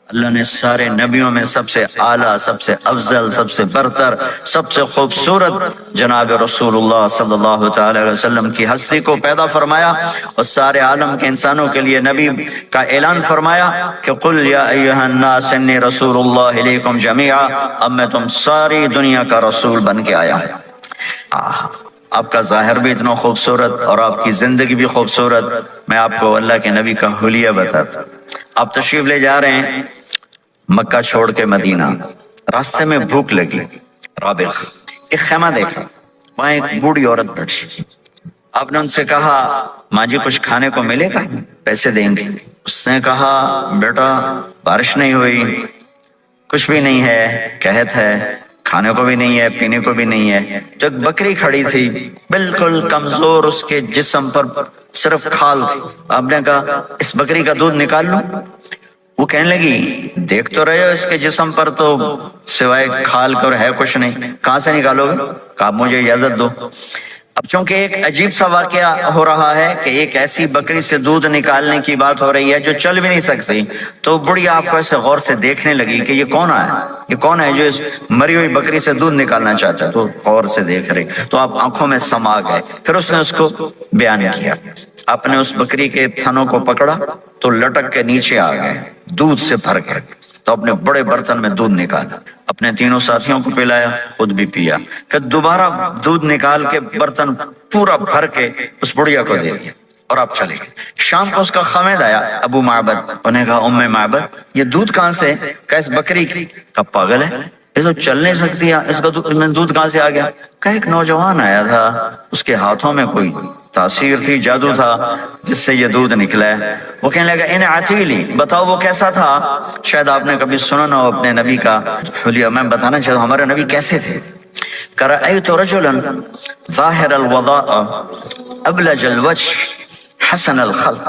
اللہ نے سارے نبیوں میں سب سے اعلیٰ، سب سے افضل، سب سے برتر، سب سے خوبصورت جناب رسول اللہ صلی اللہ تعالی علیہ وسلم کی ہستی کو پیدا فرمایا، اور سارے عالم کے انسانوں کے لیے نبی کا اعلان فرمایا کہ قل یا ایھا الناس انی رسول اللہ الیکم جمیعا، اب میں تم ساری دنیا کا رسول بن کے آیا ہوں۔ آپ کا ظاہر بھی اتنا خوبصورت اور آپ کی زندگی بھی خوبصورت۔ میں آپ کو اللہ کے نبی کا حلیہ بتاتا ہوں۔ آپ تشریف لے جا رہے ہیں مکہ چھوڑ کے مدینہ، راستے میں بھوک لگی، رابغ ایک خیمہ دیکھا، وہاں ایک بوڑھی عورت بیٹھی۔ آپ نے ان سے کہا ماں جی کچھ کھانے کو ملے گا، پیسے دیں گے؟ اس نے کہا بیٹا بارش نہیں ہوئی، کچھ بھی نہیں ہے، قحط ہے، کھانے کو بھی نہیں ہے، پینے کو بھی نہیں ہے۔ تو ایک بکری کھڑی تھی بالکل کمزور، اس کے جسم پر صرف کھال تھی۔ آپ نے کہا اس بکری کا دودھ نکال لوں؟ وہ کہنے لگی دیکھ تو رہے ہو اس کے جسم پر تو سوائے کھال کر ہے کچھ نہیں، کہاں سے نکالو گے؟ کہا مجھے اجازت دو۔ اب چونکہ ایک عجیب سا واقعہ ہو رہا ہے کہ ایک ایسی بکری سے دودھ نکالنے کی بات ہو رہی ہے جو چل بھی نہیں سکتی، تو بڑی آپ کو ایسے غور سے دیکھنے لگی کہ یہ کون ہے، یہ کون ہے جو اس مری ہوئی بکری سے دودھ نکالنا چاہتا ہے؟ تو غور سے دیکھ رہی، تو آپ آنکھوں میں سما گئے۔ پھر اس نے اس کو بیان کیا، آپ نے اس بکری کے تھنوں کو پکڑا تو لٹک کے نیچے آ گئے، دودھ سے بھر گئے۔ تو اپنے بڑے برتن میں دودھ نکالا، اپنے تینوں ساتھیوں کو پلایا، خود بھی پیا، پھر دوبارہ دودھ نکال کے برتن پورا بھر کے اس بڑھیا کو دے دیا، اور آپ چلے گئے۔ شام کو اس کا خامد آیا ابو معبد، انہیں کہا ام معبد یہ دودھ کہاں سے؟ کہا اس بکری کی۔ کہا پاگل ہے، یہ تو چل نہیں سکتی، اس کا دودھ کہاں سے آ گیا؟ کہا ایک نوجوان آیا تھا، اس کے ہاتھوں میں کوئی تاثیر تھی، جادو تھا، جس سے یہ دودھ نکلا ہے۔ وہ کہنے لگا ان عتیلی، بتاؤ وہ کیسا تھا؟ شاید آپ نے کبھی سنا نہ ہو اپنے نبی کا حلیہ، میں بتانا چاہتا ہوں ہمارے نبی کیسے تھے۔ رأيت رجلا ظاهر الوضاء أبلج الوجه حسن الخلق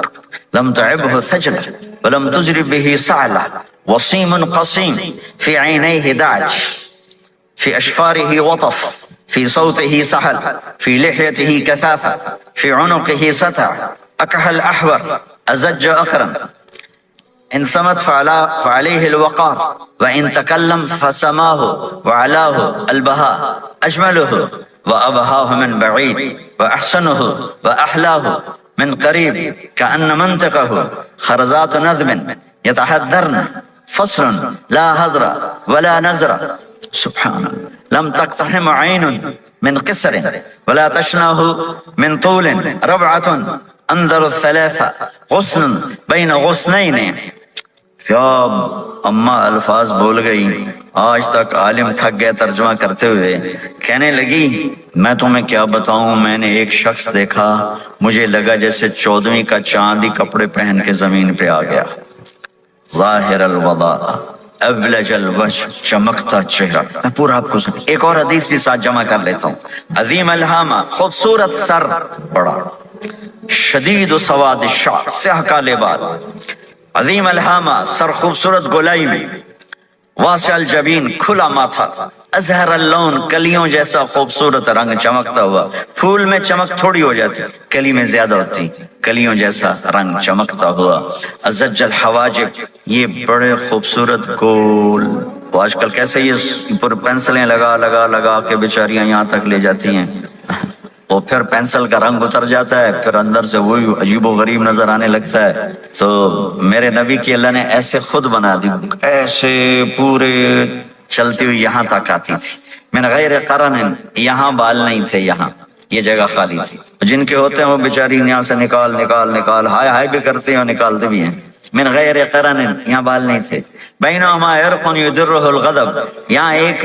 لم تعبه ثجلة ولم تجرب به صعلة وصيم قصيم في عينيه دعج في أشفاره وطف في صوته سحل في لحيته كثافة في عنقه ستع أكحل أحور أزج أقرن إن صمت فعليه الوقار وإن تكلم فسماه وعلاه البهاء أجمله وأبهاه من بعيد وأحسنه وأحلاه من قريب كأن منطقه خرزات نذب يتحذرن فصل لا هزر ولا نزر سبحان الله لم تقتحم عين من قصر ولا تشناه من طول ربعة انظر الثلاثة غصن بين غصنين۔ کیا اماں الفاظ بول گئی، آج تک عالم تھک گئے ترجمہ کرتے ہوئے، کہنے لگی میں تمہیں کیا بتاؤں، میں نے ایک شخص دیکھا، مجھے لگا جیسے 14ویں کا چاندی کپڑے پہن کے زمین پہ آ گیا، ظاہر الوضاء ابلج الوجہ، چمکتا چہرہ۔ میں پورا آپ کو ایک اور حدیث بھی ساتھ جمع کر لیتا ہوں۔ عظیم الہامہ، خوبصورت سر، بڑا شدید سواد الشعر، سیاہ کالے بال، عظیم الہامہ سر خوبصورت گولائی میں، واسع الجبین کھلا ماتھا، ازہر اللون کلیوں جیسا خوبصورت رنگ چمکتا ہوا، پھول میں چمک تھوڑی ہو جاتی، کلی میں زیادہ ہوتی، کلیوں جیسا رنگ چمکتا ہوا، ازج الحواجب، یہ بڑے خوبصورت گول، وہ آج کل کیسے یہ پر پینسلیں لگا لگا لگا کے بیچاریاں یہاں تک لے جاتی ہیں، اور پھر پینسل کا رنگ اتر جاتا ہے، پھر اندر سے وہی عجیب و غریب نظر آنے لگتا ہے۔ تو میرے نبی کی اللہ نے ایسے خود بنا دی، ایسے پورے چلتی ہوئی یہاں تک آتی تھی، من غیر قرن، یہاں بال نہیں تھے، یہاں یہ جگہ خالی تھی، جن کے ہوتے ہیں وہ بیچاری یہاں سے نکال نکال نکال ہائے ہائے بھی کرتے ہیں اور نکالتے بھی ہیں، من غیر قرن، یہاں بال نہیں تھے، بینہما عرق یدرہ الغضب، یہاں ایک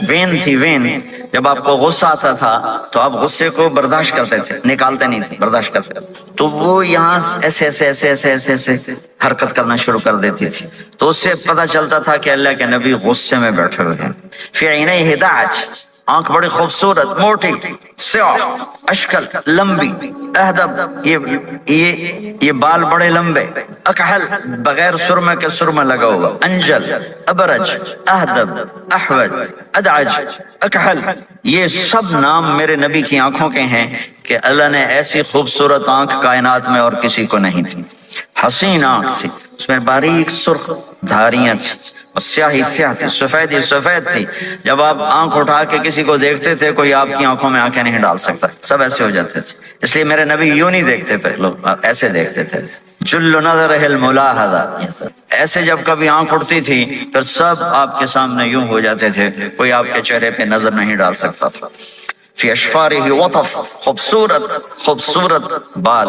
وین تھی، وین، جب آپ کو غصہ آتا تھا تو آپ غصے کو برداشت کرتے تھے، نکالتے نہیں تھے، برداشت کرتے تھے، تو وہ یہاں ایسے ایسے ایسے ایسے ایسے ایسے حرکت کرنا شروع کر دیتی تھی، تو اس سے پتہ چلتا تھا کہ اللہ کے نبی غصے میں بیٹھے ہوئے ہیں۔ فی عینیہ دعج، آنکھ بڑی خوبصورت، موٹی، سیاہ، اشکل، لمبی، اہدب، یہ بال بڑے لمبے، اکحل، بغیر سرمے کے سرمہ لگا ہوا، انجل، ابرج، اہدب، احوج، ادعج، اکحل، یہ سب نام میرے نبی کی آنکھوں کے ہیں کہ اللہ نے ایسی خوبصورت آنکھ کائنات میں اور کسی کو نہیں تھی۔ حسین آنکھ تھی، اس میں باریک سرخ دھاریاں تھی اور سیاہی سیاہ تھی، سفید ہی سفید تھی. جب آپ آنکھ اٹھا کے کسی کو دیکھتے تھے کوئی آپ کی آنکھوں میں آنکھیں نہیں ڈال سکتا، سب ایسے ہو جاتے تھے. اس لیے میرے نبی یوں نہیں دیکھتے تھے، لوگ ایسے دیکھتے تھے. جل نظرہ الملاحظہ، ایسے جب کبھی آنکھ اٹھتی تھی پھر سب آپ کے سامنے یوں ہو جاتے تھے، کوئی آپ کے چہرے پہ نظر نہیں ڈال سکتا تھا. فی اشفارہ وطف، خوبصورت خوبصورت بال.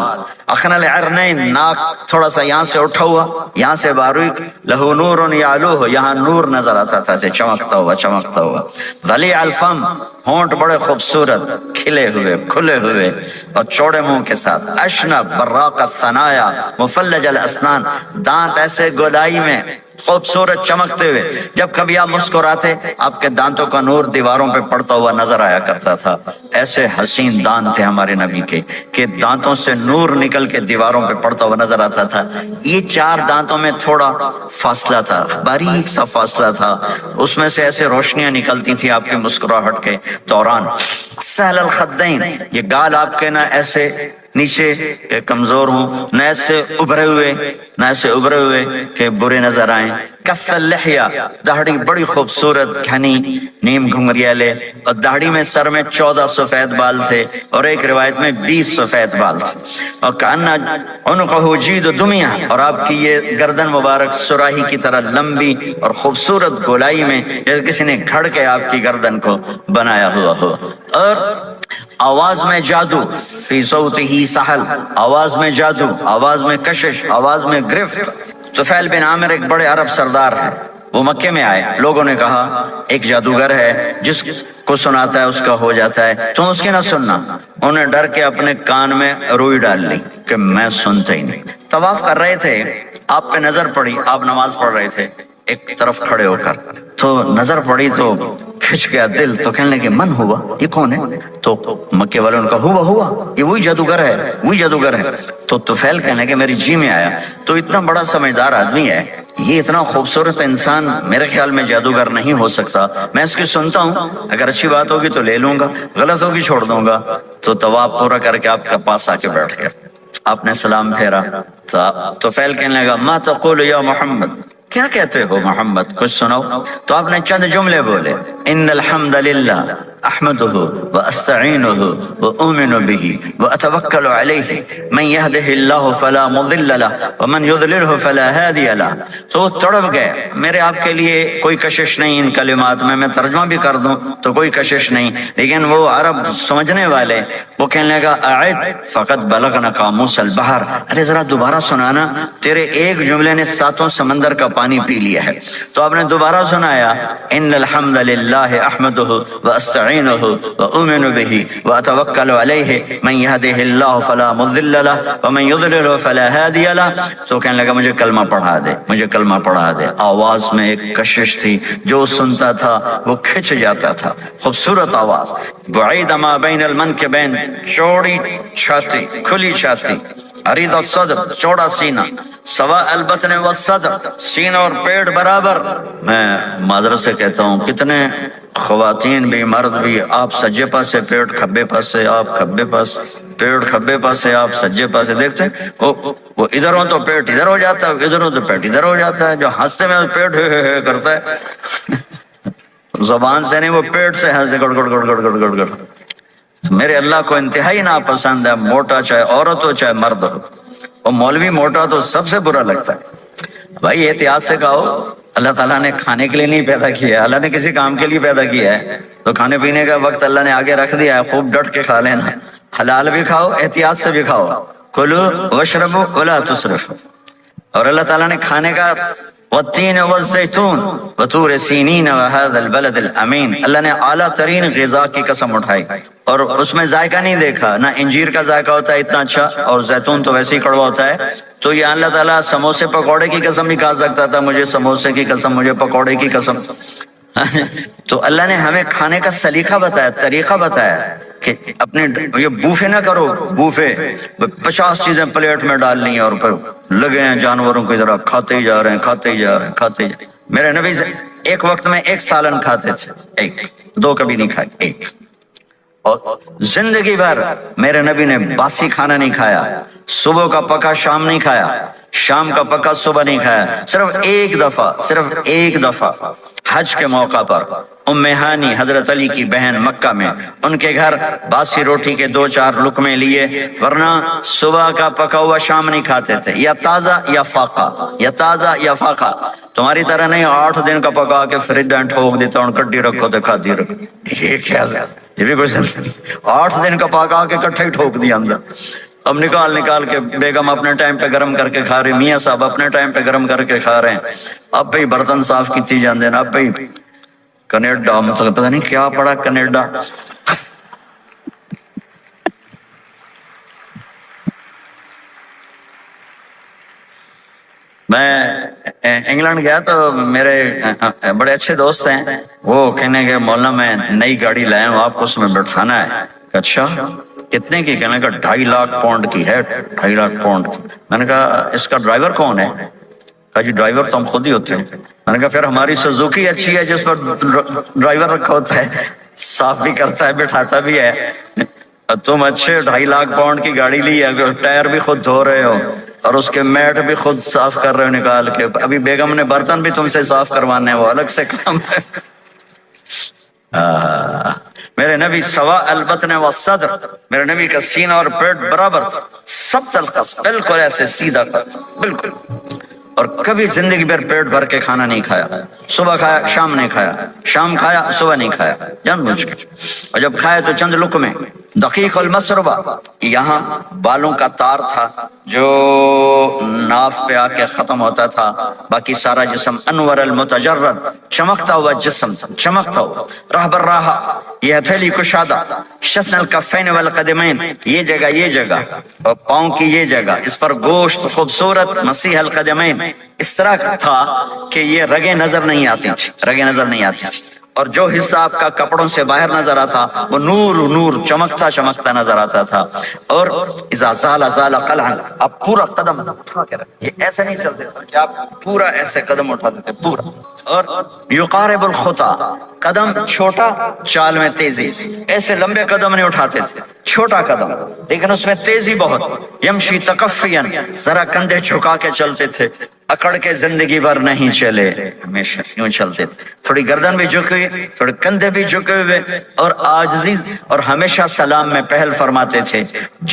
اخنل العرنین، ناک تھوڑا سا یہاں سے اٹھا ہوا، یہاں سے باریک. لہو نور یعلوہ، یہاں نور نظر آتا تھا سے چمکتا ہوا چمکتا ہوا. ضلیع الفم، ہونٹ بڑے خوبصورت کھلے ہوئے کھلے ہوئے اور چوڑے منہ کے ساتھ. اشنب براق الثنایا مفلج الاسنان، دانت ایسے گولائی میں خوبصورت چمکتے ہوئے. جب کبھی آپ مسکراتے آپ کے دانتوں کا نور دیواروں پہ پڑتا ہوا نظر آیا کرتا تھا. ایسے حسین دانت تھے ہمارے نبی کے کہ دانتوں سے نور نکل کے دیواروں پہ پڑتا ہوا نظر آتا تھا. یہ 4 دانتوں میں تھوڑا فاصلہ تھا، باریک سا فاصلہ تھا، اس میں سے ایسے روشنیاں نکلتی تھی آپ کی مسکراہٹ کے دوران. سہل الخدین، یہ گال آپ کے نہ ایسے نیچے کہ کمزور ہوں، نہ ایسے ابھرے ہوئے کہ برے نظر آئیں. کف اللحیہ، داڑھی بڑی خوبصورت گھنی نیم گھنگریالے، اور داڑھی میں سر میں 14 سفید بال تھے اور ایک روایت میں 20 سفید بال تھے. اور کأن عنقہ جید دمیہ، اور آپ کی یہ گردن مبارک سراہی کی طرح لمبی اور خوبصورت گولائی میں، جیسے کسی نے گھڑ کے آپ کی گردن کو بنایا ہوا ہو. اور آواز میں جادو، فی صوتہ سحل، آواز میں جادو، آواز میں کشش، آواز میں گرفت. طفیل بن عامر ایک بڑے عرب سردار ہیں، وہ مکے میں آئے. لوگوں نے کہا ایک جادوگر ہے جس کو سناتا ہے اس کا ہو جاتا ہے، تم اس کی نہ سننا. انہیں ڈر کے اپنے کان میں روئی ڈال لی کہ میں سنتا ہی نہیں. طواف کر رہے تھے، آپ پہ نظر پڑی، آپ نماز پڑھ رہے تھے ایک طرف کھڑے ہو کر، تو نظر پڑی تو کھچ گیا دل. تو کہنے لگے من ہوا، یہ کون ہے؟ تو مکے والوں نے کہا ہوا یہ وہی جادوگر ہے. تو طفیل کہنے لگے میری جی میں آیا، تو اتنا بڑا سمجھدار آدمی ہے، یہ اتنا خوبصورت انسان میرے خیال میں جادوگر نہیں ہو سکتا. میں اس کی سنتا ہوں، اگر اچھی بات ہوگی تو لے لوں گا، غلط ہوگی چھوڑ دوں گا. تو طواف پورا کر کے آپ کے پاس آ کے بیٹھ گیا. آپ نے سلام پھیرا تو طفیل کہنے لگا ما تقول یا محمد، کیا کہتے ہو محمد، کچھ سناؤ. تو آپ نے چند جملے بولے، ان الحمد للہ احمدہ واستعینہ واؤمن بہ واتوکل علیہ من یہدہ اللہ فلا مضل لہ ومن یضللہ فلا ہادی لہ. تو تڑپ گئے. میرے آپ کے لیے کوئی کشش نہیں ان کلمات میں ترجمہ بھی کر دوں تو کوئی کشش نہیں، لیکن وہ عرب سمجھنے والے وہ کہنے لگا اعد فقط بلغنا قاموس البحر، ارے ذرا دوبارہ سنانا، تیرے ایک جملے نے 7 سمندر کا پانی پی لیا ہے. تو آپ نے دوبارہ سنایا ان الحمد للہ احمدہ واستعینہ واؤمن بہ واتوکل علیہ من یہدہ اللہ فلا مضل لہ ومن یضلل فلا ہادی لہ. تو کہنے لگا مجھے کلمہ پڑھا دے. آواز میں ایک کشش تھی، جو سنتا تھا وہ کھچ جاتا تھا. خوبصورت آواز. بعید ما بین المنکبین، چوڑی چھاتی کھلی چھاتی. عریض الصدر، چوڑا سینہ. سواء البطن والصدر، سینہ اور پیٹ برابر. میں معذرت سے کہتا ہوں کتنے خواتین بھی مرد بھی، آپ سجے پاسے پیٹ کھبے پاسے، آپ کھبے پاس پیٹ کھبے پاسے، آپ سجے پاسے. دیکھتے وہ ادھر ہو تو پیٹ ادھر ہو جاتا ہے، ادھر ہو تو پیٹ ادھر ہو جاتا ہے. جو ہنستے میں پیٹ ہے کرتا ہے زبان سے نہیں، وہ پیٹ سے ہنستے گڑ گڑ گڑ گڑ گڑ گڑ گڑ. میرے اللہ کو انتہائی ناپسند ہے، موٹا چاہے عورت ہو چاہے مرد ہو. اور مولوی موٹا تو سب سے برا لگتا ہے. بھائی احتیاط سے کھاؤ، اللہ تعالیٰ نے کھانے کے لیے نہیں پیدا کیا ہے، اللہ نے کسی کام کے لیے پیدا کیا ہے. تو کھانے پینے کا وقت اللہ نے آگے رکھ دیا ہے، خوب ڈٹ کے کھا لینا. حلال بھی کھاؤ، احتیاط سے بھی کھاؤ. کلوا واشربوا ولا تسرفوا. اور اللہ تعالیٰ نے کھانے کا والتین والزیتون وطور سینین وهذا البلد الامین، اللہ نے اعلیٰ ترین غذا کی قسم اٹھائی اور اس میں ذائقہ نہیں دیکھا. نہ انجیر کا ذائقہ ہوتا ہے اتنا اچھا، اور زیتون تو ویسے ہی کڑوا ہوتا ہے. تو یہ اللہ تعالیٰ سموسے پکوڑے کی قسم بھی کھا سکتا تھا، مجھے سموسے کی قسم، مجھے پکوڑے کی قسم. تو اللہ نے ہمیں کھانے کا سلیقہ بتایا، طریقہ بتایا کہ اپنے یہ بوفے نہ کرو. بوفے 50 چیزیں پلیٹ میں ڈالنی ہیں اور پھر لگے ہیں جانوروں کی طرح کھاتے ہی جا رہے ہیں. میرے نبی سے ایک وقت میں 1 سالن کھاتے تھے، 1 2 کبھی نہیں کھائے، 1. اور زندگی بھر میرے نبی نے باسی کھانا نہیں کھایا، صبح کا پکا شام نہیں کھایا. شام کا پکا صبح نہیں کھایا، صرف ایک دفعہ حج کے موقع پر ام ہانی حضرت علی کی بہن مکہ میں، ان کے گھر باسی روٹی کے 2-4 لقمے لیے، ورنہ صبح کا پکا ہوا شام نہیں کھاتے تھے، یا تازہ یا فاقہ، تمہاری طرح نہیں 8 دن کا پکا کے فریج میں ٹھوک دیتا ہوں، کڈی رکھو تو کھاتی رکھو، یہ کیا ہے؟ یہ بھی کوئی 8 دن کا پکا کے کٹھے ہی ٹھوک دیا اندر، اب نکال کے بیگم اپنے ٹائم پہ گرم کر کے کھا رہی، میاں صاحب اپنے ٹائم پہ گرم کر کے کھا رہے ہیں، اب پہ برتن صاف کیتی جاندے نا، اب پہ کینیڈا، مطلب پتہ نہیں کیا پڑا کینیڈا۔ میں انگلینڈ گیا تو میرے بڑے اچھے دوست ہیں، وہ کہنے کہ مولانا میں نئی گاڑی لائے ہوں، آپ کو اس میں بٹھانا ہے۔ اچھا کتنے کی؟ کہنے کا 2.5 لاکھ پاؤنڈ کی ہے، 2.5 لاکھ پاؤنڈ کی۔ میں نے کہا اس کا ڈرائیور کون ہے؟ کہا جی ڈرائیور تو ہم خود ہی ہوتے ہیں۔ میں نے کہا پھر ہماری سوزوکی اچھی ہے جس پر ڈرائیور رکھا ہوتا ہے، صاف بھی کرتا ہے بٹھاتا بھی ہے، تم اچھے 2.5 لاکھ پاؤنڈ کی گاڑی لی ہے، ٹائر بھی خود دھو رہے ہو اور اس کے میٹ بھی خود صاف کر رہے ہو نکال کے، ابھی بیگم نے برتن بھی تم سے صاف کروانے ہیں، وہ الگ سے کام ہے۔ میرے نبی سوا البطن والصدر، میرے نبی کا سینہ اور پیٹ برابر تھا، سبط القص، بالکل ایسے سیدھا قد، بالکل، اور کبھی زندگی بھر پیٹ بھر کے کھانا نہیں کھایا، صبح کھایا شام نہیں کھایا، شام کھایا صبح نہیں کھایا، جان بوجھ کے، اور جب کھایا تو چند لقمے۔ دقیق المسربہ، یہاں بالوں کا تار تھا جو ناف پہ آ کے ختم ہوتا تھا، باقی سارا جسم انور المتجرد، چمکتا ہوا جسم تھا، چمکتا ہوا، راہ بر راہ، یہ ہتھیلی کشادہ، شسن الکفین والقدمین، یہ جگہ اور پاؤں کی یہ جگہ، اس پر گوشت خوبصورت مسیح القدمین، اس طرح تھا کہ یہ رگیں نظر نہیں آتی تھی، اور جو حصہ آپ کا کپڑوں سے باہر نظر آتا وہ نور چمکتا نظر آتا تھا، اور اذا زال قلعا، آپ پورا قدم اٹھا کے رکھیں، یہ ایسے نہیں چلتے کہ آپ پورا ایسے قدم اٹھاتے تھے پورا، اور یقارب الخطا، قدم چھوٹا چال میں تیزی، ایسے لمبے قدم نہیں اٹھاتے تھے، چھوٹا قدم لیکن اس میں تیزی بہت، یمشی تکفین، ذرا کندھے جھکا کے چلتے تھے، اکڑ کے زندگی بھر نہیں چلے، ہمیشہ یوں چلتے تھے، تھوڑی گردن بھی جھکی ہوئی، تھوڑے کندھے بھی جھکے ہوئے، اور عاجزی، اور ہمیشہ سلام میں پہل فرماتے تھے،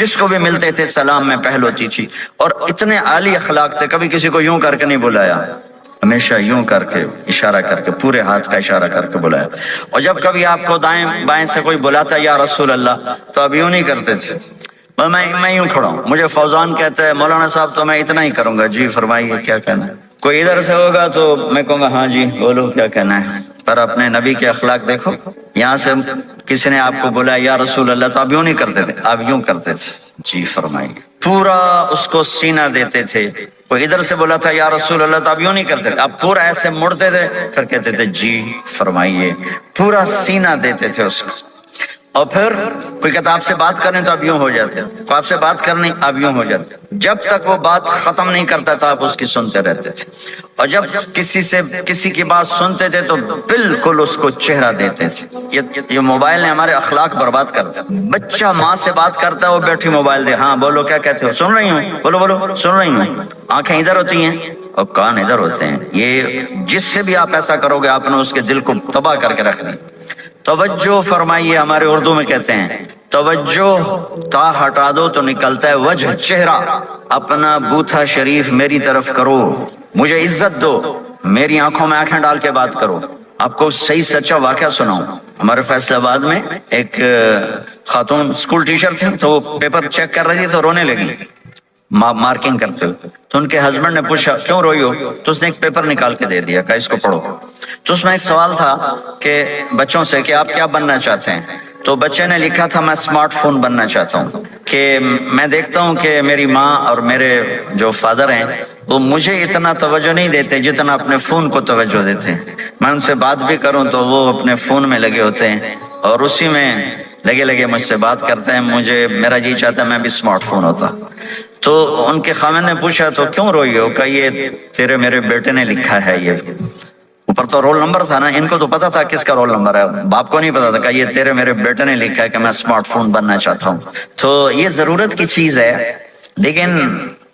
جس کو بھی ملتے تھے سلام میں پہل ہوتی تھی، اور اتنے عالی اخلاق تھے، کبھی کسی کو یوں کر کے نہیں بلایا، ہمیشہ یوں کر کے اشارہ کر کے، پورے ہاتھ کا اشارہ کر کے بلایا، اور جب کبھی آپ کو دائیں بائیں سے کوئی بلاتا یا رسول اللہ تو اب یوں نہیں کرتے تھے، میں یوں کھڑا ہوں، مجھے فوزان کہتا ہے مولانا صاحب تو میں اتنا ہی کروں گا، جی فرمائیے کیا کہنا ہے، کوئی ادھر سے ہوگا تو میں کہوں گا ہاں جی بولو کیا کہنا ہے، پر اپنے نبی کے اخلاق دیکھو، یہاں سے کسی نے آپ کو بولا یا رسول اللہ تو آپ یوں نہیں کرتے تھے، آپ یوں کرتے تھے، جی فرمائیے، پورا اس کو سینہ دیتے تھے، کوئی ادھر سے بولا تھا یا رسول اللہ تو آپ یوں نہیں کرتے تھے، آپ پورا ایسے مڑتے تھے، پھر کہتے تھے جی فرمائیے، پورا سینہ دیتے تھے اس کو، اور پھر کوئی کہتا آپ سے بات کریں تو آپ یوں ہو جاتے، کوئی آپ سے بات کرنی آپ یوں ہو جاتے، جب تک وہ بات ختم نہیں کرتا تھا آپ اس کی سنتے رہتے تھے، اور جب کسی کی بات سنتے تھے تو بالکل اس کو چہرہ دیتے تھے۔ یہ موبائل نے ہمارے اخلاق برباد کر دیا، بچہ ماں سے بات کرتا ہے وہ بیٹھی موبائل دے، ہاں بولو کیا کہتے ہو، سن رہی ہوں، بولو سن رہی ہوں، آنکھیں ادھر ہوتی ہیں اور کان ادھر ہوتے ہیں، یہ جس سے بھی آپ ایسا کرو گے آپ نے اس کے دل کو تباہ کر کے رکھ دیا۔ توجہ فرمائیے، ہمارے اردو میں کہتے ہیں توجہ، تا ہٹا دو تو نکلتا ہے وجہ، چہرہ، اپنا بوتھا شریف میری طرف کرو، مجھے عزت دو، میری آنکھوں میں آنکھیں ڈال کے بات کرو۔ آپ کو صحیح سچا واقعہ سناؤں، ہمارے فیصل آباد میں ایک خاتون اسکول ٹیچر تھی، تو وہ پیپر چیک کر رہی تھی تو رونے لگی مارکنگ کرتے ہوئے، تو ان کے ہسبینڈ نے پوچھا کیوں روئی ہو، تو اس نے ایک پیپر نکال کے دے دیا، کہا اس کو پڑھو، تو اس میں ایک سوال تھا کہ بچوں سے کہ آپ کیا بننا چاہتے ہیں، تو بچے نے لکھا تھا میں اسمارٹ فون بننا چاہتا ہوں، کہ میں دیکھتا ہوں کہ میری ماں اور میرے جو فادر ہیں وہ مجھے اتنا توجہ نہیں دیتے جتنا اپنے فون کو توجہ دیتے ہیں، میں ان سے بات بھی کروں تو وہ اپنے فون میں لگے ہوتے ہیں اور اسی میں لگے مجھ سے بات کرتے ہیں، مجھے میرا جی چاہتا ہے میں بھی اسمارٹ فون ہوتا۔ تو ان کے خاوند نے پوچھا تو کیوں روئی ہو، کہ یہ تیرے میرے بیٹے نے لکھا ہے، یہ اوپر تو رول نمبر تھا نا، ان کو تو پتا تھا کس کا رول نمبر ہے، باپ کو نہیں پتا تھا، کہ یہ تیرے میرے بیٹے نے لکھا ہے کہ میں اسمارٹ فون بننا چاہتا ہوں۔ تو یہ ضرورت کی چیز ہے، لیکن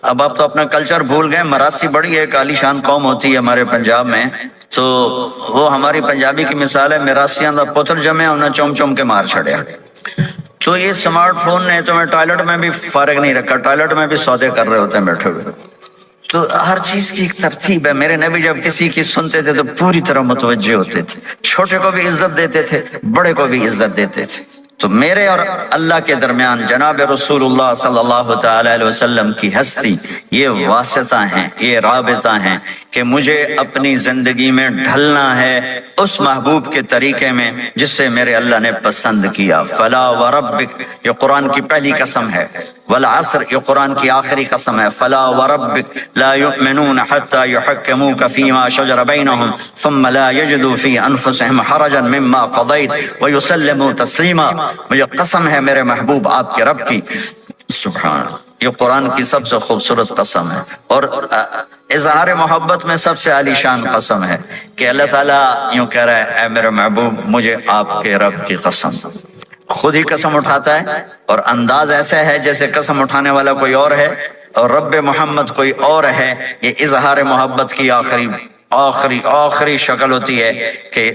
اب آپ تو اپنا کلچر بھول گئے. مراسی بڑی ایک عالی شان قوم ہوتی ہے ہمارے پنجاب میں, تو وہ ہماری پنجابی کی مثال ہے, میراسیاں دا پتر جمے انہیں چوم چوم کے مار چھڑیا. تو یہ سمارٹ فون نے تو میں ٹوائلٹ میں بھی فارغ نہیں رکھا, ٹوائلٹ میں بھی سودے کر رہے ہوتے ہیں بیٹھے ہوئے. تو ہر چیز کی ایک ترتیب ہے. میرے نبی جب کسی کی سنتے تھے تو پوری طرح متوجہ ہوتے تھے, چھوٹے کو بھی عزت دیتے تھے, بڑے کو بھی عزت دیتے تھے. تو میرے اور اللہ کے درمیان جناب رسول اللہ صلی اللہ تعالی علیہ وسلم کی ہستی یہ واسطہ ہیں, یہ رابطہ ہیں کہ مجھے اپنی زندگی میں ڈھلنا ہے اس محبوب کے طریقے میں جس سے میرے اللہ نے پسند کیا. فلا وربک یہ قرآن کی پہلی قسم ہے, والعصر یہ قرآن کی آخری قسم ہے. فلا وربک لا یؤمنون حتی یحکموک فیما شجر بینہم ثم لا یجدوا فی انفسہم حرجا مما قضیت ویسلموا تسلیما. مجھے قسم ہے میرے محبوب آپ کے رب کی. سبحان, یہ قرآن کی سب سے خوبصورت قسم ہے اور اظہار محبت میں سب سے عالی شان قسم ہے کہ اللہ تعالیٰ یوں کہہ رہا ہے, اے میرے محبوب مجھے آپ کے رب کی قسم. خود ہی قسم اٹھاتا ہے اور انداز ایسا ہے جیسے قسم اٹھانے والا کوئی اور ہے اور رب محمد کوئی اور ہے. یہ اظہار محبت کی آخری شکل ہوتی ہے کہ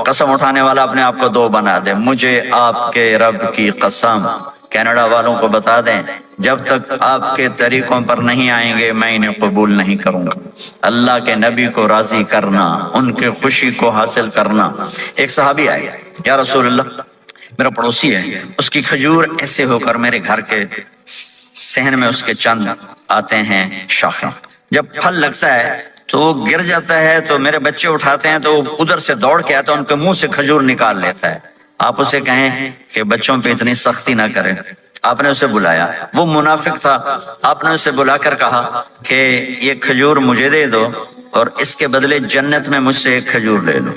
قسم اٹھانے والا اپنے آپ کو دو بنا دے. مجھے آپ کے رب کی قسم. کینیڈا والوں کو بتا دیں جب تک آپ کے طریقوں پر نہیں آئیں گے میں انہیں قبول نہیں کروں گا. اللہ کے نبی کو راضی کرنا, ان کے خوشی کو حاصل کرنا. ایک صحابی آئے, یا رسول اللہ میرا پڑوسی ہے, اس کی کھجور ایسے ہو کر میرے گھر کے صحن میں اس کے چند آتے ہیں شاخیں, جب پھل لگتا ہے تو وہ گر جاتا ہے تو میرے بچے اٹھاتے ہیں تو وہ ادھر سے دوڑ کے آتا ہے, ان کے منہ سے کھجور نکال لیتا ہے. آپ اسے کہیں کہ بچوں پہ اتنی سختی نہ کریں. آپ نے اسے بلایا, وہ منافق تھا, آپ نے اسے بلا کر کہا کہ یہ کھجور مجھے دے دو اور اس کے بدلے جنت میں مجھ سے ایک کھجور لے لو.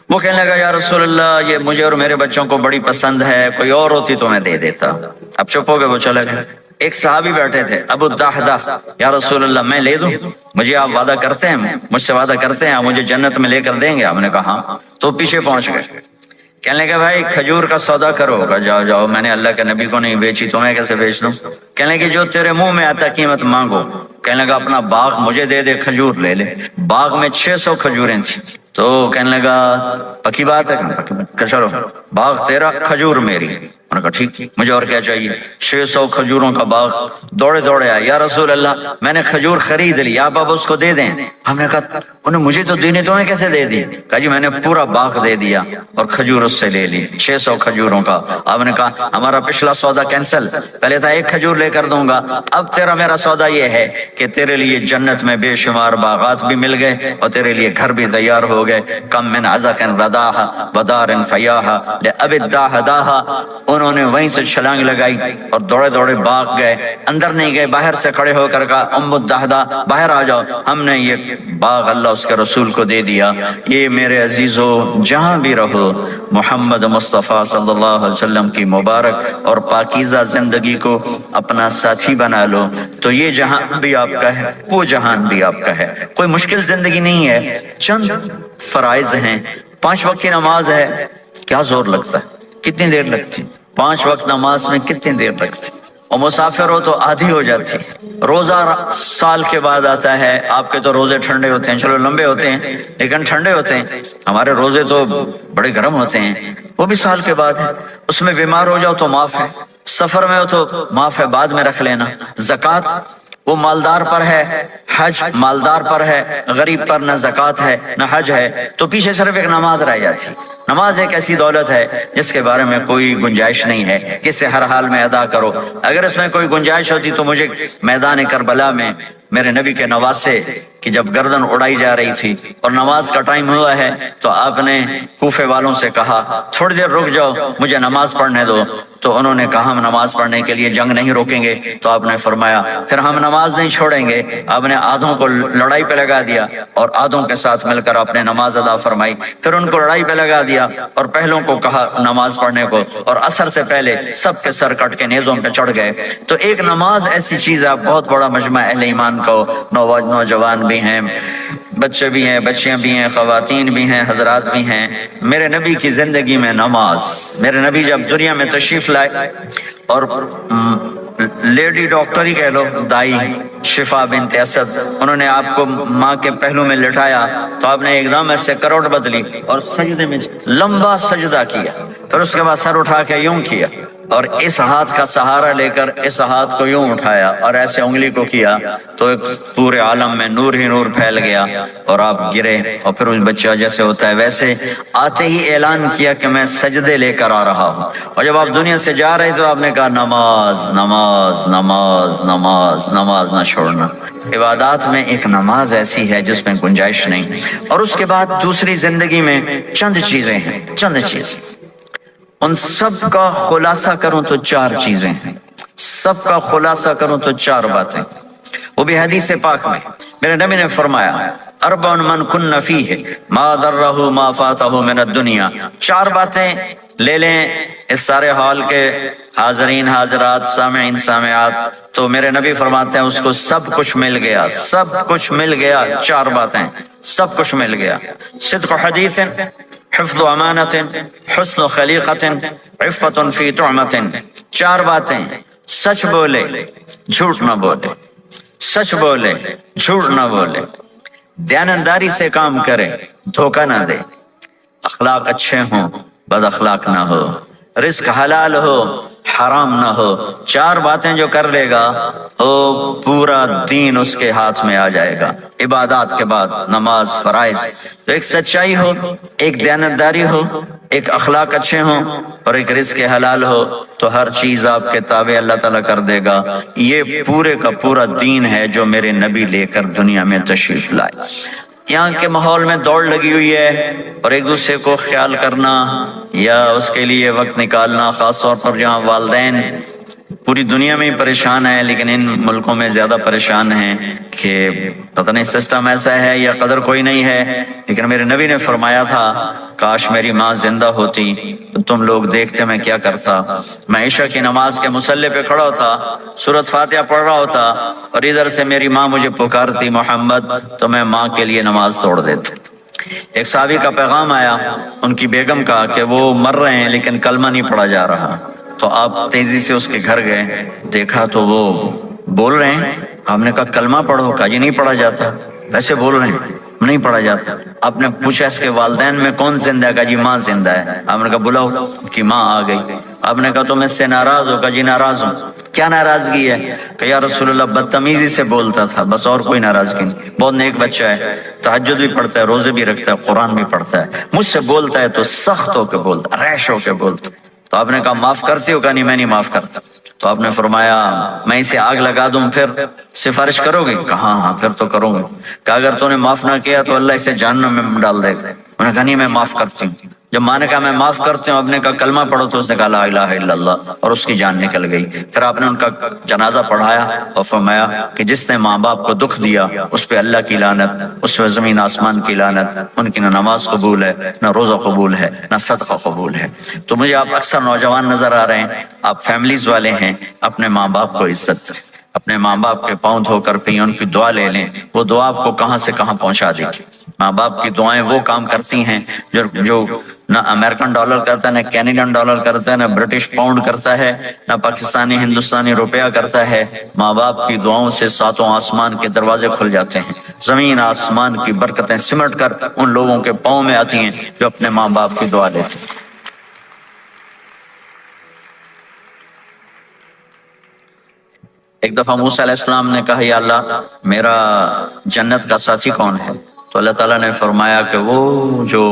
وہ کہنے لگا, یا رسول اللہ یہ مجھے اور میرے بچوں کو بڑی پسند ہے, کوئی اور ہوتی تو میں دے دیتا. اب چپ ہو گئے, وہ چلے گئے. ایک صحابی بیٹھے تھے ابو الدحدہ, یا رسول اللہ میں لے دوں, مجھے آپ وعدہ کرتے ہیں, مجھ سے وعدہ کرتے ہیں آپ مجھے جنت میں لے کر دیں گے؟ آپ نے کہا ہاں. تو پیچھے پہنچ گئے. کہنے لگے بھائی کھجور کا سودا کرو. جاؤ جاؤ, میں نے اللہ کے نبی کو نہیں بیچی, تمہیں کیسے بیچ دوں؟ کہنے لگے جو تیرے منہ میں آتا قیمت مانگو. کہنے لگا اپنا باغ مجھے دے دے, کھجور لے لے. باغ میں 600 کھجوریں تھیں. تو کہنے لگا پکی بات ہے, پکی بات کہ چلو باغ تیرا کھجور میری. انہوں نے کہا ٹھیک, مجھے اور کیا چاہیے. 600 کھجوروں کا باغ. دوڑے دوڑے آئے, یا رسول اللہ میں نے کھجور خرید لی, آپ اب اس کو دے دیں. ہم نے کہا انہیں مجھے تو دینی, تمہیں کیسے دے دی؟ کہا جی میں نے پورا باغ دے دیا اور کھجور اس سے لے لی 600 کھجوروں کا. آپ نے کہا ہمارا پچھلا سودا کینسل, پہلے تھا ایک کھجور لے کر دوں گا, اب تیرا میرا سودا یہ ہے کہ تیرے لیے جنت میں بے شمار باغات بھی مل گئے اور تیرے لیے گھر بھی تیار ہو گئے. کم من عزق رداہا ودار فیاہا لأب الداہداہا. انہوں نے وہیں سے چھلانگ لگائی اور دوڑے دوڑے باغ گئے, اندر نہیں گئے, باہر سے کھڑے ہو کر کہا ام الدہدہ باہر آ جاؤ, ہم نے یہ باغ اللہ اس کے رسول کو دے دیا. یہ میرے عزیزو جہاں بھی رہو محمد مصطفیٰ صلی اللہ علیہ وسلم کی مبارک اور پاکیزہ زندگی کو اپنا ساتھی بنا لو, تو یہ جہان بھی آپ کا ہے, وہ جہان بھی آپ کا ہے. کوئی مشکل زندگی نہیں ہے, چند فرائض ہیں, 5 وقت کی نماز ہے, کیا زور لگتا ہے, کتنی دیر لگتی, 5 وقت نماز میں کتنی دیر لگتی, اور مسافر ہو تو آدھی ہو جاتی. روزہ سال کے بعد آتا ہے, آپ کے تو روزے ٹھنڈے ہوتے ہیں, چلو لمبے ہوتے ہیں لیکن ٹھنڈے ہوتے ہیں, ہمارے روزے تو بڑے گرم ہوتے ہیں, وہ بھی سال کے بعد ہے. اس میں بیمار ہو جاؤ تو معاف ہے, سفر میں ہو تو معاف ہے, بعد میں رکھ لینا. زکوٰۃ وہ مالدار پر ہے, حج مالدار پر ہے, غریب پر نہ زکوٰۃ ہے نہ حج ہے, تو پیچھے صرف ایک نماز رہ جاتی. نماز ایک ایسی دولت ہے جس کے بارے میں کوئی گنجائش نہیں ہے کہ اسے ہر حال میں ادا کرو. اگر اس میں کوئی گنجائش ہوتی تو مجھے میدان کربلا میں میرے نبی کے نواسے کی جب گردن اڑائی جا رہی تھی اور نماز کا ٹائم ہوا ہے تو آپ نے کوفے والوں سے کہا تھوڑی دیر رک جاؤ, مجھے نماز پڑھنے دو. تو انہوں نے کہا ہم نماز پڑھنے کے لیے جنگ نہیں روکیں گے. تو آپ نے فرمایا پھر ہم نماز نہیں چھوڑیں گے. آپ نے آدھوں کو لڑائی پہ لگا دیا اور آدھوں کے ساتھ مل کر آپ نے نماز ادا فرمائی. پھر ان کو لڑائی پہ لگا دیا اور پہلوں کو کہا نماز پڑھنے کو, اور عصر سے پہلے سب کے سر کٹ کے نیزوں پہ چڑھ گئے. تو ایک نماز ایسی چیز ہے, بہت بڑا مجمع اہل ایمان کو, نوجوان بھی ہیں, بچے بھی ہیں, بچیاں بھی ہیں, خواتین بھی ہیں, حضرات بھی ہیں. میرے نبی کی زندگی میں نماز, میرے نبی جب دنیا میں تشریف لائے اور لیڈی ڈاکٹر ہی کہہ لو، دائی شفا بنت اسد، انہوں نے آپ کو ماں کے پہلو میں لٹایا تو آپ نے ایک دم ایسے کروٹ بدلی اور سجدے میں لمبا سجدہ کیا، پھر اس کے بعد سر اٹھا کے یوں کیا اور اس ہاتھ کا سہارا لے کر اس ہاتھ کو یوں اٹھایا اور ایسے انگلی کو کیا تو ایک پورے عالم میں نور ہی نور پھیل گیا اور آپ گرے، اور پھر اس بچہ جیسے ہوتا ہے ویسے آتے ہی اعلان کیا کہ میں سجدے لے کر آ رہا ہوں، اور جب آپ دنیا سے جا رہے تو آپ نے کہا نماز نماز نماز نماز نماز نہ چھوڑنا۔ عبادات میں ایک نماز ایسی ہے جس میں گنجائش نہیں، اور اس کے بعد دوسری زندگی میں چند چیزیں ہیں، چند چیزیں، ان سب کا خلاصہ کروں تو چار چیزیں ہیں، سب کا خلاصہ کروں تو چار باتیں، وہ بھی حدیث پاک میں میرے نبی نے فرمایا اربع من کن فیہ ما ضرہ ما فاتہ من الدنیا، چار باتیں لے لیں اس سارے ہال کے حاضرین حاضرات سامعین سامعات، تو میرے نبی فرماتے ہیں اس کو سب کچھ مل گیا، سب کچھ مل گیا، چار باتیں سب کچھ مل گیا، صدق حدیث، حفظ امانت، حسن خلیقت، عفت فی طعمت، چار باتیں، سچ بولے جھوٹ نہ بولے، سچ بولے جھوٹ نہ بولے، دیانتداری سے کام کرے دھوکہ نہ دے، اخلاق اچھے ہوں بد اخلاق نہ ہو، رزق حلال ہو حرام نہ ہو، چار باتیں جو کر لے گا وہ پورا دین اس کے ہاتھ میں آ جائے گا۔ عبادات کے بعد نماز فرائض، تو ایک سچائی ہو، ایک دیانتداری ہو، ایک اخلاق اچھے ہوں اور ایک رزق حلال ہو تو ہر چیز آپ کے تابع اللہ تعالیٰ کر دے گا۔ یہ پورے کا پورا دین ہے جو میرے نبی لے کر دنیا میں تشریف لائے۔ یہاں کے ماحول میں دوڑ لگی ہوئی ہے اور ایک دوسرے کو خیال کرنا یا اس کے لیے وقت نکالنا، خاص طور پر جہاں والدین پوری دنیا میں ہی پریشان ہیں لیکن ان ملکوں میں زیادہ پریشان ہیں کہ پتہ نہیں سسٹم ایسا ہے یا قدر کوئی نہیں ہے، لیکن میرے نبی نے فرمایا تھا کاش میری ماں زندہ ہوتی تو تم لوگ دیکھتے میں کیا کرتا، میں عشاء کی نماز کے مصلی پہ کھڑا ہوتا، سورۃ فاتحہ پڑھ رہا ہوتا اور ادھر سے میری ماں مجھے پکارتی محمد، تو میں ماں کے لیے نماز توڑ دیتا۔ ایک صحابی کا پیغام آیا ان کی بیگم کا کہ وہ مر رہے ہیں لیکن کلمہ نہیں پڑھا جا رہا، تو آپ تیزی سے اس کے گھر گئے، دیکھا تو وہ بول رہے ہیں، آپ نے کہا کلمہ پڑھو، کہا یہ نہیں پڑھا جاتا، ویسے بول رہے ہیں نہیں پڑھا جاتا۔ آپ نے پوچھا اس کے والدین میں کون زندہ ہے، کہا جی ماں زندہ ہے۔ آپ نے کہا بلاؤ، کہ ماں آ گئی۔ آپ نے کہا تم اس سے ناراض ہو، کہا جی ناراض ہوں۔ کیا ناراضگی ہے؟ کہ یا رسول اللہ بدتمیزی سے بولتا تھا، بس اور کوئی ناراضگی نہیں، بہت نیک بچہ ہے، تہجد بھی پڑھتا ہے، روزے بھی رکھتا ہے، قرآن بھی پڑھتا ہے، مجھ سے بولتا ہے تو سخت ہو کے بولتا، ریش ہو کے بولتا۔ تو آپ نے کہا معاف کرتے ہو؟ کہا نہیں میں نہیں معاف کرتا۔ تو آپ نے فرمایا میں اسے آگ لگا دوں پھر سفارش کرو گے؟ کہا ہاں پھر تو کروں گا۔ کہ اگر تو نے معاف نہ کیا تو اللہ اسے جہنم میں ڈال دے گا۔ انہوں نے کہا نہیں میں معاف کرتی ہوں۔ جب ماں نے کہا میں معاف کرتی ہوں، آپ نے کہا کلمہ پڑھو، تو اس نے کہا لا الہ الا اللہ، اور اس کی جان نکل گئی۔ پھر آپ نے ان کا جنازہ پڑھایا اور فرمایا کہ جس نے ماں باپ کو دکھ دیا اس پہ اللہ کی لعنت، اس پہ زمین آسمان کی لعنت، ان کی نہ نماز قبول ہے نہ روزہ قبول ہے نہ صدقہ قبول ہے۔ تو مجھے آپ اکثر نوجوان نظر آ رہے ہیں، آپ فیملیز والے ہیں، اپنے ماں باپ کو عزت دیں، اپنے ماں باپ کے پاؤں دھو کر پئیں، ان کی دعا لے لیں، وہ دعا آپ کو کہاں سے کہاں پہنچا دے گی۔ ماں باپ کی دعائیں وہ کام کرتی ہیں جو نہ امریکن ڈالر کرتا ہے، نہ کینیڈین ڈالر کرتا ہے، نہ برٹش پاؤنڈ کرتا ہے، نہ پاکستانی ہندوستانی روپیہ کرتا ہے۔ ماں باپ کی دعاؤں سے ساتوں آسمان کے دروازے کھل جاتے ہیں، زمین آسمان کی برکتیں سمٹ کر ان لوگوں کے پاؤں میں آتی ہیں جو اپنے ماں باپ کی دعا لیتے ہیں۔ ایک دفعہ موسیٰ علیہ السلام نے کہا یا اللہ میرا جنت کا ساتھی کون ہے؟ تو اللہ تعالیٰ نے فرمایا کہ وہ جو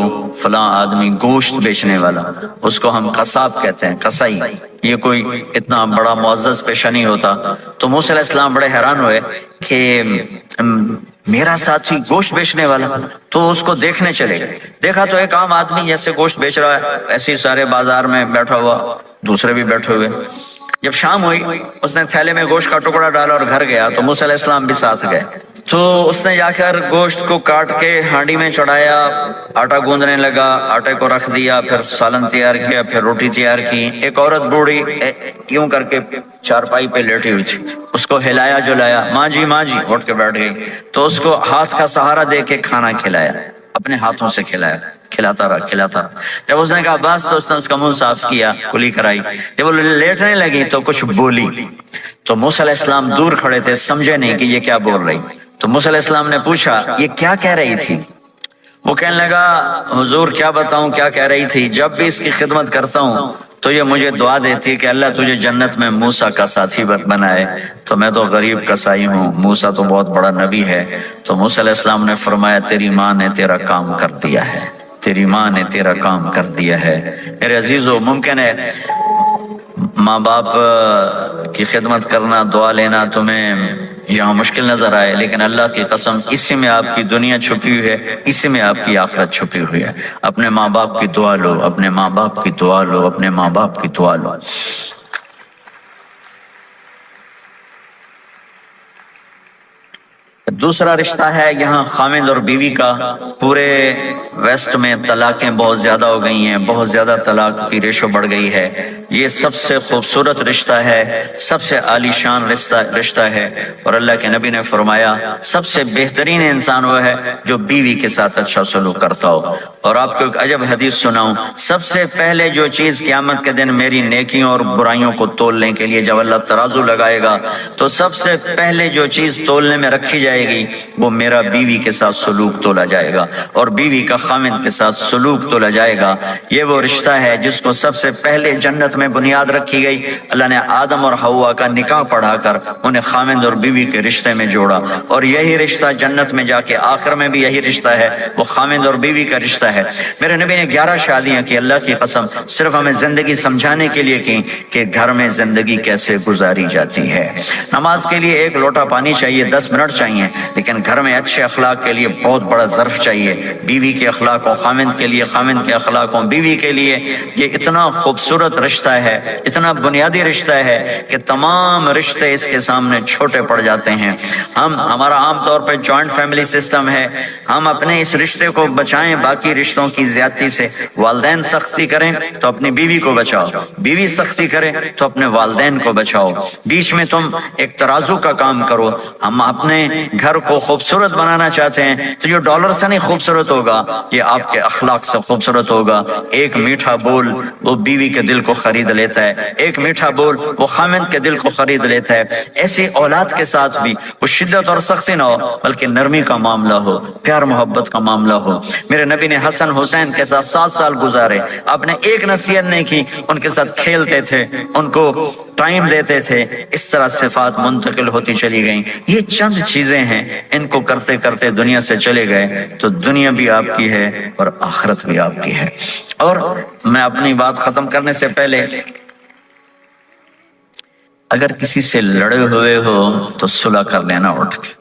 فلاں آدمی گوشت بیچنے والا، اس کو ہم قصاب کہتے ہیں، قصائی، یہ کوئی اتنا بڑا معزز پیشہ نہیں ہوتا۔ تو موسیٰ علیہ السلام بڑے حیران ہوئے کہ میرا ساتھی گوشت بیچنے والا، تو اس کو دیکھنے چلے گئے۔ دیکھا تو ایک عام آدمی جیسے گوشت بیچ رہا ہے، ایسے ہی سارے بازار میں بیٹھا ہوا، دوسرے بھی بیٹھے ہوئے۔ جب شام ہوئی اس نے تھیلے میں گوشت کا ٹکڑا ڈالا اور گھر گیا، تو موسیٰ علیہ السلام بھی ساتھ گئے۔ تو اس نے جا کر گوشت کو کاٹ کے ہانڈی میں چڑھایا، آٹا گوندنے لگا، آٹے کو رکھ دیا، پھر سالن تیار کیا، پھر روٹی تیار کی۔ ایک عورت بوڑھی یوں کر کے چارپائی پہ لیٹی ہوئی تھی، اس کو ہلایا جلایا، ماں جی اٹھ کے بیٹھ گئی۔ تو اس کو ہاتھ کا سہارا دے کے کھانا کھلایا، اپنے ہاتھوں سے کھلایا۔ کھلاتا رہا۔ جب اس نے کہا بس تو اس نے اس کا منہ صاف کیا، کلی کرائی۔ جب وہ لیٹنے لگی تو کچھ بولی، تو موسیٰ علیہ السلام دور کھڑے تھے، سمجھے نہیں کہ یہ کیا بول رہی۔ تو موسیٰ علیہ السلام نے پوچھا یہ کیا کہہ رہی تھی؟ وہ کہنے لگا حضور کیا بتاؤں کیا کہہ رہی تھی، جب بھی اس کی خدمت کرتا ہوں تو یہ مجھے دعا دیتی ہے کہ اللہ تجھے جنت میں موسیٰ کا ساتھی بنائے، تو میں تو غریب کسائی ہوں، موسیٰ تو بہت بڑا نبی ہے۔ تو موسیٰ علیہ السلام نے فرمایا تیری ماں نے تیرا کام کر دیا ہے، تیری ماں نے تیرا کام کر دیا ہے۔ میرے عزیزو، ممکن ہے ماں باپ کی خدمت کرنا، دعا لینا تمہیں یہاں مشکل نظر آئے، لیکن اللہ کی قسم اسی میں آپ کی دنیا چھپی ہوئی ہے، اسی میں آپ کی آخرت چھپی ہوئی ہے۔ اپنے ماں باپ کی دعا لو، اپنے ماں باپ کی دعا لو، اپنے ماں باپ کی دعا لو۔ دوسرا رشتہ ہے یہاں خاوند اور بیوی کا۔ پورے ویسٹ میں طلاقیں بہت زیادہ ہو گئی ہیں، بہت زیادہ طلاق کی ریشو بڑھ گئی ہے۔ یہ سب سے خوبصورت رشتہ ہے، سب سے عالی شان رشتہ ہے، اور اللہ کے نبی نے فرمایا سب سے بہترین انسان وہ ہے جو بیوی کے ساتھ اچھا سلوک کرتا ہو۔ اور آپ کو ایک عجب حدیث سناؤں، سب سے پہلے جو چیز قیامت کے دن میری نیکیوں اور برائیوں کو تولنے کے لیے جب اللہ ترازو لگائے گا تو سب سے پہلے جو چیز تولنے میں رکھی جائے گی وہ میرا بیوی کے ساتھ سلوک تولا جائے گا، اور بیوی کا خاوند کے ساتھ سلوک تولا جائے گا۔ یہ وہ رشتہ ہے جس کو سب سے پہلے جنت میں بنیاد رکھی گئی۔ اللہ نے آدم اور حوا کا نکاح پڑھا کر انہیں خاوند اور بیوی کے رشتے میں جوڑا، اور یہی رشتہ جنت میں جا کے آخر میں بھی یہی رشتہ ہے، وہ خاوند اور بیوی کا رشتہ ہے۔ میرے نبی نے 11 شادیاں کی، اللہ کی قسم صرف ہمیں زندگی سمجھانے کے لیے کی کہ گھر میں زندگی کیسے گزاری جاتی ہے۔ نماز کے لیے 1 لوٹا پانی چاہیے، 10 منٹ چاہیے، لیکن گھر میں اچھے اخلاق کے لیے بہت بڑا ظرف چاہیے۔ بیوی کے اخلاق و خاوند کے لیے، خاوند کے اخلاق و بیوی کے لیے، یہ اتنا خوبصورت رشتہ ہے، اتنا بنیادی رشتہ ہے کہ تمام رشتے اس کے سامنے چھوٹے پڑ جاتے ہیں۔ ہمارا عام طور پہ جوائنٹ فیملی سسٹم ہے، ہم اپنے اس رشتے کو بچائیں باقی رشتوں کی زیادتی سے۔ والدین سختی کریں تو اپنی بیوی کو بچاؤ، بیوی سختی کرے تو اپنے والدین کو بچاؤ، بیچ میں تم ایک ترازو کا کام کرو۔ ہم اپنے گھر کو خوبصورت بنانا چاہتے ہیں تو جو ڈالر سے نہیں خوبصورت ہوگا، یہ آپ کے اخلاق سے خوبصورت ہوگا۔ ایک میٹھا بول وہ بیوی کے دل کو خرید لیتا ہے، ایک میٹھا بول وہ خاوند کے دل کو خرید لیتا ہے۔ ایسی اولاد کے ساتھ بھی وہ شدت اور سختی نہ ہو، بلکہ نرمی کا معاملہ ہو، پیار محبت کا معاملہ ہو۔ میرے نبی نے حسن حسین کے ساتھ 7 سال گزارے، آپ نے ایک نصیحت نہیں کی، ان کے ساتھ کھیلتے تھے، ان کو ٹائم دیتے تھے، اس طرح صفات منتقل ہوتی چلی گئیں۔ یہ چند چیزیں ہیں، ان کو کرتے کرتے دنیا سے چلے گئے تو دنیا بھی آپ کی ہے اور آخرت بھی آپ کی ہے۔ اور میں اپنی بات ختم کرنے سے پہلے، اگر کسی سے لڑے ہوئے ہو تو صلح کر لینا اٹھ کے،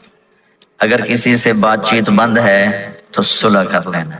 اگر کسی سے بات چیت بند ہے تو صلح کر لینا۔